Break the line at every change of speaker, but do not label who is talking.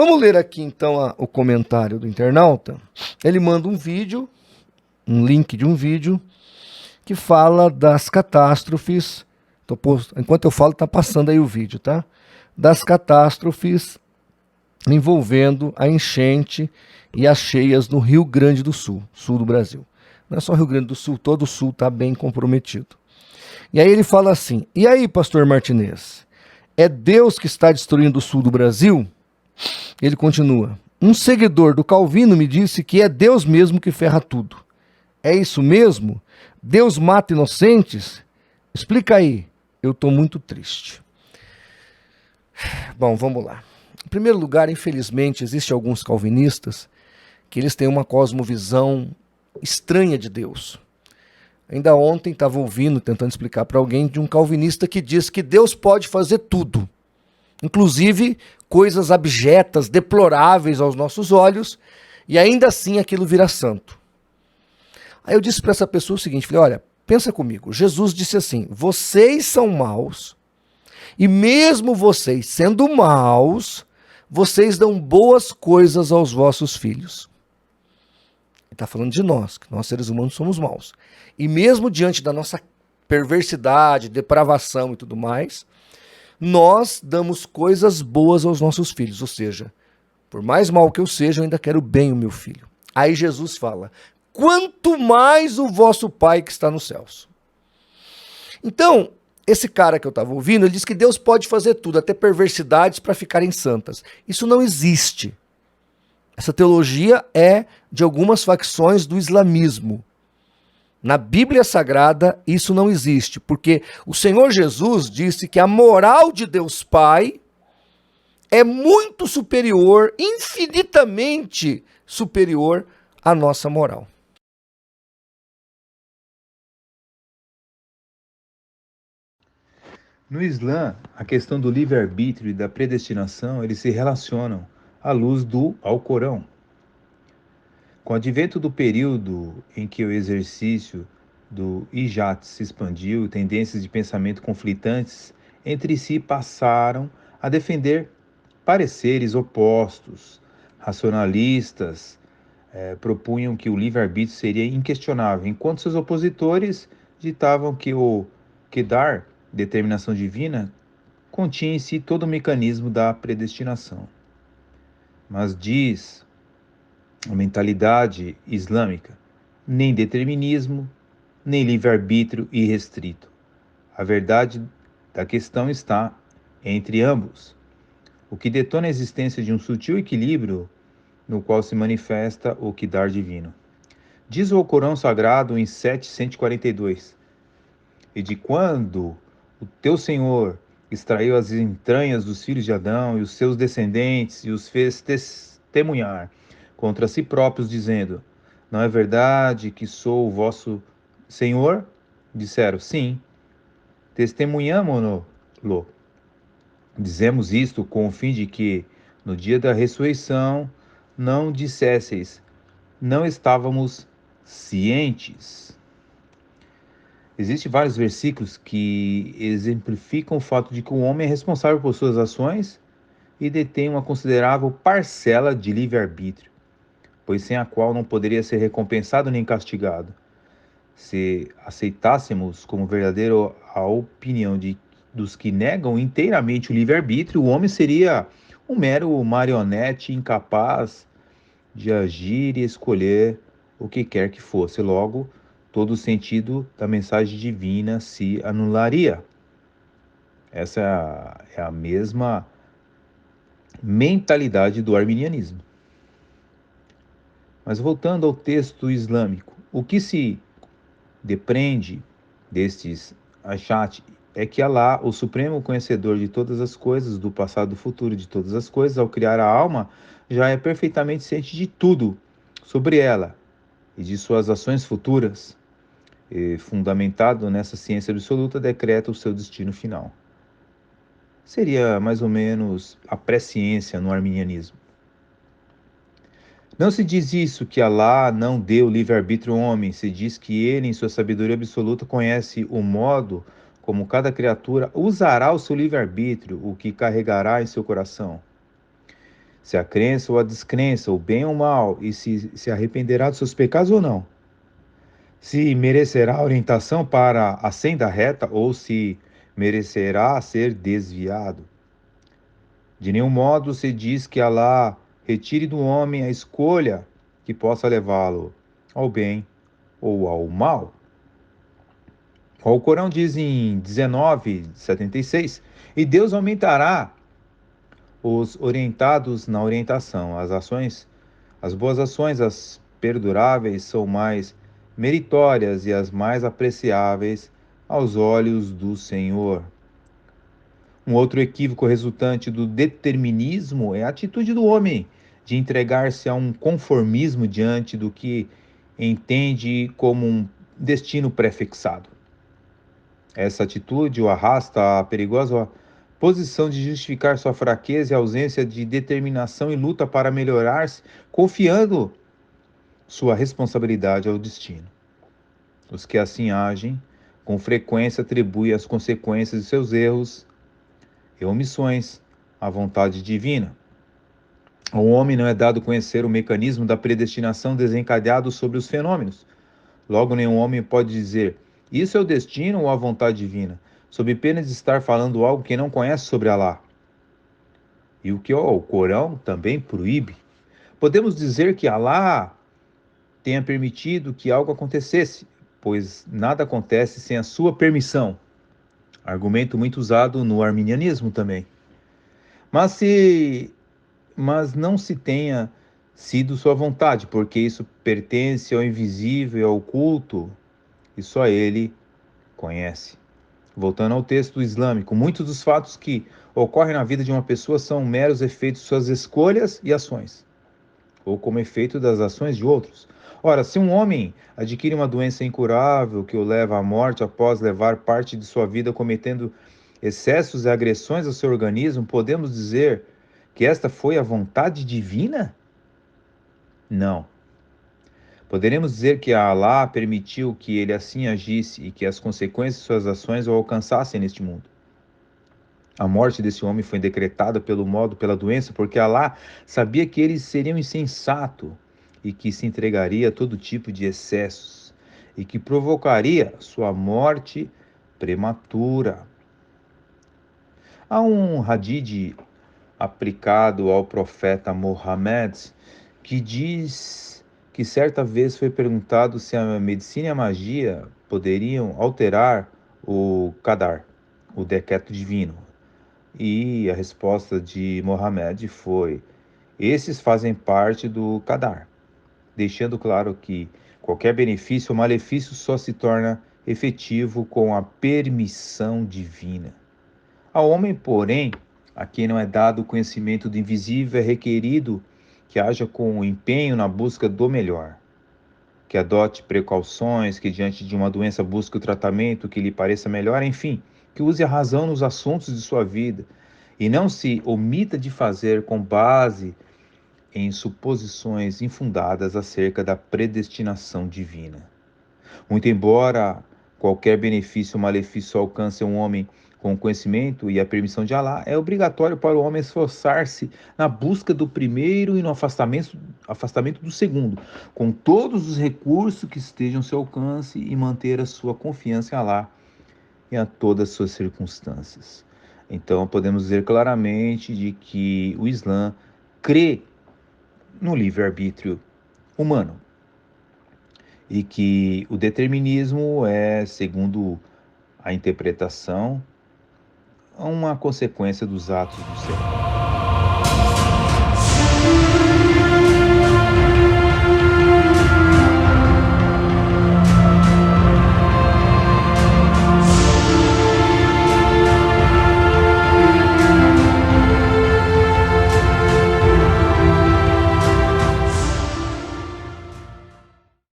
Vamos ler aqui então o comentário do internauta. Ele manda um vídeo, um link de um vídeo, que fala das catástrofes. Enquanto eu falo, está passando aí o vídeo, tá? Das catástrofes envolvendo a enchente e as cheias no Rio Grande do Sul, sul do Brasil. Não é só Rio Grande do Sul, todo o sul está bem comprometido. E aí ele fala assim: e aí, pastor Martinez, é Deus que está destruindo o sul do Brasil? Ele continua: um seguidor do Calvino me disse que é Deus mesmo que ferra tudo. É isso mesmo? Deus mata inocentes? Explica aí. Eu estou muito triste. Bom, vamos lá. Em primeiro lugar, infelizmente, existem alguns calvinistas que eles têm uma cosmovisão estranha de Deus. Ainda ontem estava ouvindo, tentando explicar para alguém, de um calvinista que diz que Deus pode fazer tudo, inclusive coisas abjetas, deploráveis aos nossos olhos, e ainda assim aquilo vira santo. Aí eu disse para essa pessoa o seguinte, falei, olha, pensa comigo, Jesus disse assim, vocês são maus, e mesmo vocês sendo maus, vocês dão boas coisas aos vossos filhos. Ele está falando de nós, que nós seres humanos somos maus. E mesmo diante da nossa perversidade, depravação e tudo mais, nós damos coisas boas aos nossos filhos. Ou seja, por mais mal que eu seja, eu ainda quero bem o meu filho. Aí Jesus fala, quanto mais o vosso Pai que está nos céus. Então, esse cara que eu estava ouvindo, ele diz que Deus pode fazer tudo, até perversidades para ficarem santas. Isso não existe. Essa teologia é de algumas facções do islamismo. Na Bíblia Sagrada, isso não existe, porque o Senhor Jesus disse que a moral de Deus Pai é muito superior, infinitamente superior à nossa moral.
No Islã, a questão do livre-arbítrio e da predestinação, eles se relacionam à luz do Alcorão. Com o advento do período em que o exercício do ijat se expandiu, tendências de pensamento conflitantes entre si passaram a defender pareceres opostos. Racionalistas propunham que o livre-arbítrio seria inquestionável, enquanto seus opositores ditavam que o Qadar, determinação divina, continha em si todo o mecanismo da predestinação. Mas diz a mentalidade islâmica, nem determinismo, nem livre-arbítrio irrestrito. A verdade da questão está entre ambos, o que detona a existência de um sutil equilíbrio no qual se manifesta o Qadar divino. Diz o Alcorão Sagrado em 7:142, e de quando o teu Senhor extraiu as entranhas dos filhos de Adão e os seus descendentes e os fez testemunhar contra si próprios, dizendo, não é verdade que sou o vosso Senhor? Disseram, sim, testemunhamo-lo. Dizemos isto com o fim de que, no dia da ressurreição, não dissesseis, não estávamos cientes. Existem vários versículos que exemplificam o fato de que o homem é responsável por suas ações e detém uma considerável parcela de livre-arbítrio, pois sem a qual não poderia ser recompensado nem castigado. Se aceitássemos como verdadeira a opinião dos que negam inteiramente o livre-arbítrio, o homem seria um mero marionete incapaz de agir e escolher o que quer que fosse. Logo, todo o sentido da mensagem divina se anularia. Essa é a mesma mentalidade do arminianismo. Mas voltando ao texto islâmico, o que se depreende destes achat é que Alá, o supremo conhecedor de todas as coisas, do passado e do futuro de todas as coisas, ao criar a alma, já é perfeitamente ciente de tudo sobre ela e de suas ações futuras, e, fundamentado nessa ciência absoluta, decreta o seu destino final. Seria mais ou menos a presciência no arminianismo. Não se diz isso que Alá não deu livre-arbítrio ao homem, se diz que ele, em sua sabedoria absoluta, conhece o modo como cada criatura usará o seu livre-arbítrio, o que carregará em seu coração. se a crença ou a descrença, o bem ou o mal, e se arrependerá dos seus pecados ou não. Se merecerá orientação para a senda reta ou se merecerá ser desviado. De nenhum modo se diz que Alá retire do homem a escolha que possa levá-lo ao bem ou ao mal. O Corão diz em 19:76, e Deus aumentará os orientados na orientação. As boas ações, as perduráveis, são mais meritórias e as mais apreciáveis aos olhos do Senhor. Um outro equívoco resultante do determinismo é a atitude do homem de entregar-se a um conformismo diante do que entende como um destino prefixado. Essa atitude o arrasta à perigosa posição de justificar sua fraqueza e ausência de determinação e luta para melhorar-se, confiando sua responsabilidade ao destino. Os que assim agem, com frequência atribuem as consequências de seus erros e omissões à vontade divina. Ao homem não é dado conhecer o mecanismo da predestinação desencadeado sobre os fenômenos. Logo, nenhum homem pode dizer, isso é o destino ou a vontade divina, sob pena de estar falando algo que não conhece sobre Alá. E o que o Corão também proíbe. Podemos dizer que Alá tenha permitido que algo acontecesse, pois nada acontece sem a sua permissão. Argumento muito usado no arminianismo também. Mas não se tenha sido sua vontade, porque isso pertence ao invisível e ao oculto, e só ele conhece. Voltando ao texto islâmico, muitos dos fatos que ocorrem na vida de uma pessoa são meros efeitos de suas escolhas e ações, ou como efeito das ações de outros. Ora, se um homem adquire uma doença incurável que o leva à morte após levar parte de sua vida cometendo excessos e agressões ao seu organismo, podemos dizer que esta foi a vontade divina? Não. Poderemos dizer que Alá permitiu que ele assim agisse e que as consequências de suas ações o alcançassem neste mundo. A morte desse homem foi decretada pela doença, porque Alá sabia que ele seria um insensato e que se entregaria a todo tipo de excessos e que provocaria sua morte prematura. Há um hadith aplicado ao profeta Muhammad que diz que certa vez foi perguntado se a medicina e a magia poderiam alterar o qadar, o decreto divino. E a resposta de Muhammad foi: esses fazem parte do qadar, deixando claro que qualquer benefício ou malefício só se torna efetivo com a permissão divina. Ao homem, porém, a quem não é dado o conhecimento do invisível, é requerido que haja com empenho na busca do melhor, que adote precauções, que diante de uma doença busque o tratamento que lhe pareça melhor, enfim, que use a razão nos assuntos de sua vida e não se omita de fazer com base em suposições infundadas acerca da predestinação divina. Muito embora qualquer benefício ou malefício alcance um homem com o conhecimento e a permissão de Alá, é obrigatório para o homem esforçar-se na busca do primeiro e no afastamento do segundo, com todos os recursos que estejam ao seu alcance e manter a sua confiança em Alá em todas as suas circunstâncias. Então, podemos dizer claramente de que o Islã crê no livre-arbítrio humano e que o determinismo é, segundo a interpretação, uma consequência dos atos do ser.